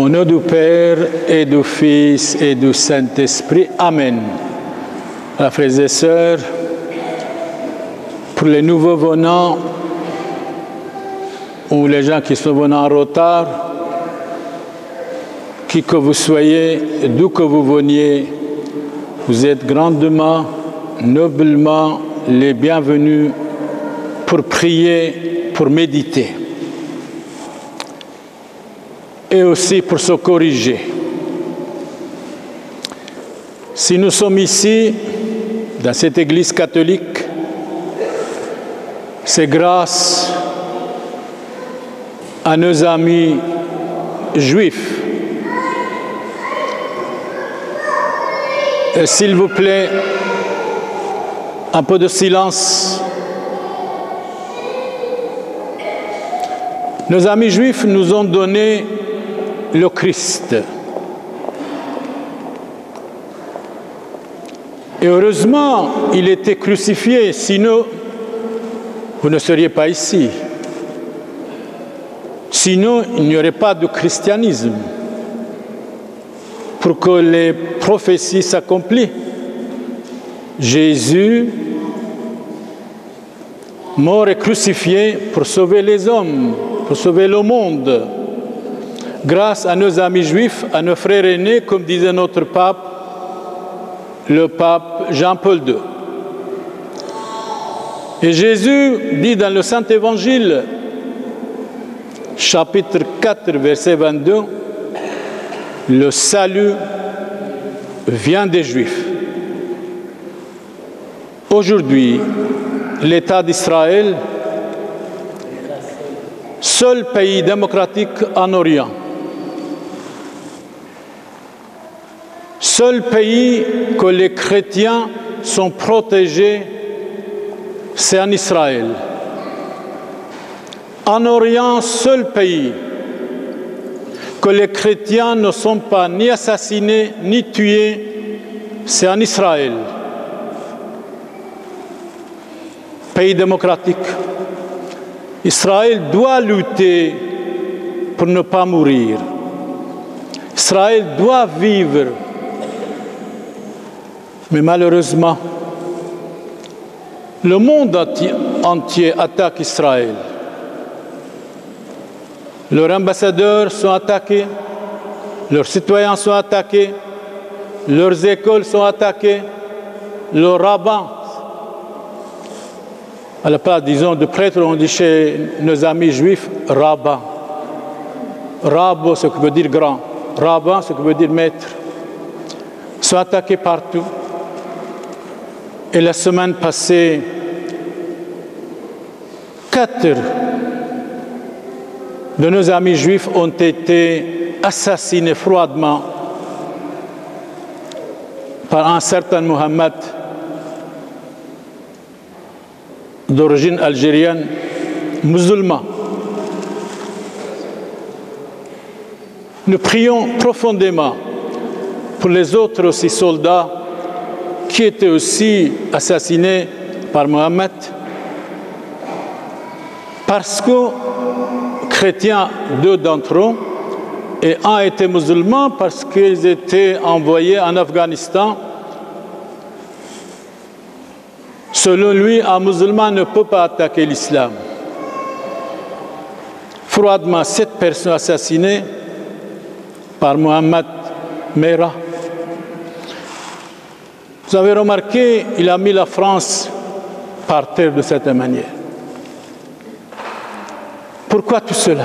Au nom du Père et du Fils et du Saint-Esprit. Amen. Frères et sœurs, pour les nouveaux venants ou les gens qui sont venus en retard, qui que vous soyez, d'où que vous veniez, vous êtes grandement, noblement les bienvenus pour prier, pour méditer. Et aussi pour se corriger. Si nous sommes ici, dans cette église catholique, c'est grâce à nos amis juifs. Et s'il vous plaît, un peu de silence. Nos amis juifs nous ont donné le Christ. Et heureusement, il était crucifié, sinon vous ne seriez pas ici. Sinon, il n'y aurait pas de christianisme pour que les prophéties s'accomplissent. Jésus, mort et crucifié pour sauver les hommes, pour sauver le monde. Grâce à nos amis juifs, à nos frères aînés, comme disait notre pape, le pape Jean-Paul II. Et Jésus dit dans le Saint-Évangile, chapitre 4, verset 22, le salut vient des Juifs. Aujourd'hui, l'État d'Israël, seul pays démocratique en Orient, seul pays que les chrétiens sont protégés, c'est en Israël. En Orient, seul pays que les chrétiens ne sont pas ni assassinés ni tués, c'est en Israël. Pays démocratique. Israël doit lutter pour ne pas mourir. Israël doit vivre. Mais malheureusement, le monde entier attaque Israël. Leurs ambassadeurs sont attaqués, leurs citoyens sont attaqués, leurs écoles sont attaquées, leurs rabbins. À la place, disons, de prêtre, on dit chez nos amis juifs, rabbin. Rabbo, ce qui veut dire grand. Rabbin, ce qui veut dire maître. Sont attaqués partout. Et la semaine passée, 4 de nos amis juifs ont été assassinés froidement par un certain Mohammed d'origine algérienne, musulman. Nous prions profondément pour les autres aussi soldats qui étaient aussi assassinés par Mohammed, parce que chrétiens, 2 d'entre eux, et un était musulman parce qu'ils étaient envoyés en Afghanistan. Selon lui, un musulman ne peut pas attaquer l'islam. Froidement, 7 personnes assassinées par Mohammed Merah. Vous avez remarqué, il a mis la France par terre de cette manière. Pourquoi tout cela?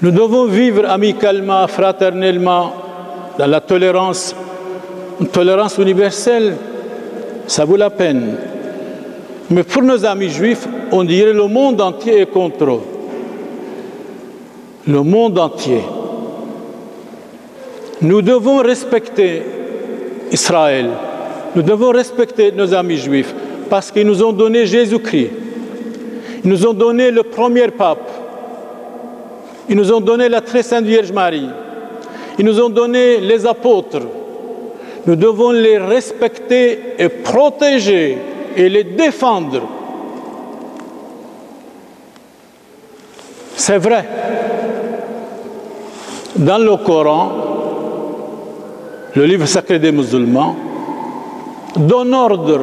Nous devons vivre amicalement, fraternellement, dans la tolérance, une tolérance universelle, ça vaut la peine. Mais pour nos amis juifs, on dirait le monde entier est contre eux. Le monde entier. Nous devons respecter Israël. Nous devons respecter nos amis juifs parce qu'ils nous ont donné Jésus-Christ. Ils nous ont donné le premier pape. Ils nous ont donné la très sainte Vierge Marie. Ils nous ont donné les apôtres. Nous devons les respecter et protéger et les défendre. C'est vrai. Dans le Coran, le livre sacré des musulmans, donne ordre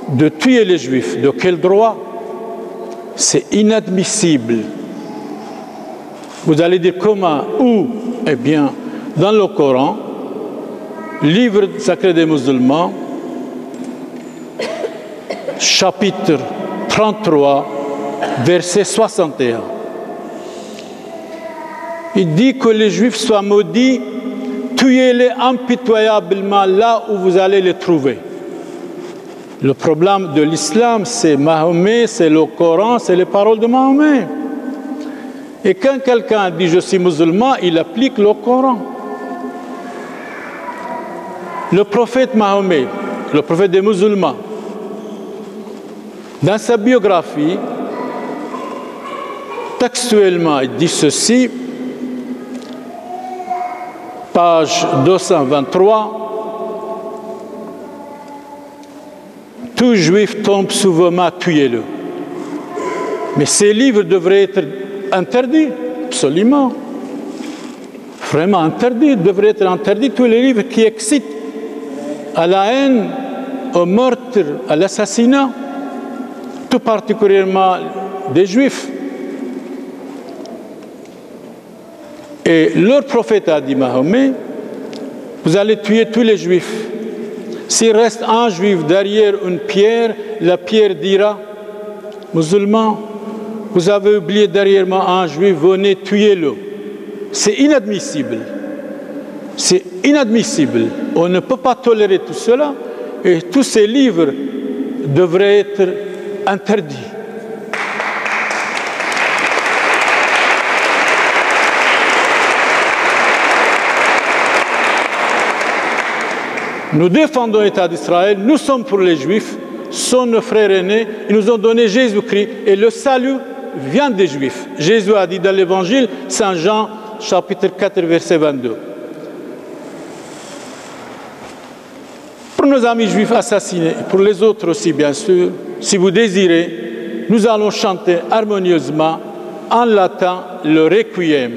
de tuer les Juifs. De quel droit? C'est inadmissible. Vous allez dire comment? Où? Eh bien, dans le Coran, livre sacré des musulmans, chapitre 33, verset 61. Il dit que les Juifs soient maudits, tuez-les impitoyablement là où vous allez les trouver. Le problème de l'islam, c'est Mahomet, c'est le Coran, c'est les paroles de Mahomet. Et quand quelqu'un dit « je suis musulman », il applique le Coran. Le prophète Mahomet, le prophète des musulmans, dans sa biographie, textuellement, il dit ceci, page 223, « Tout juif tombe sous vos mains, tuez-le ». Mais ces livres devraient être interdits, absolument. Vraiment interdits, devraient être interdits tous les livres qui excitent à la haine, au meurtre, à l'assassinat, tout particulièrement des Juifs. Et leur prophète a dit, Mahomet, vous allez tuer tous les Juifs. S'il reste un Juif derrière une pierre, la pierre dira, musulman, vous avez oublié derrière moi un Juif, venez, tuez-le. C'est inadmissible. C'est inadmissible. On ne peut pas tolérer tout cela et tous ces livres devraient être interdits. Nous défendons l'État d'Israël, nous sommes pour les Juifs, sont nos frères aînés, ils nous ont donné Jésus-Christ et le salut vient des Juifs. Jésus a dit dans l'Évangile, Saint Jean, chapitre 4, verset 22. Pour nos amis juifs assassinés, pour les autres aussi bien sûr, si vous désirez, nous allons chanter harmonieusement en latin le Requiem.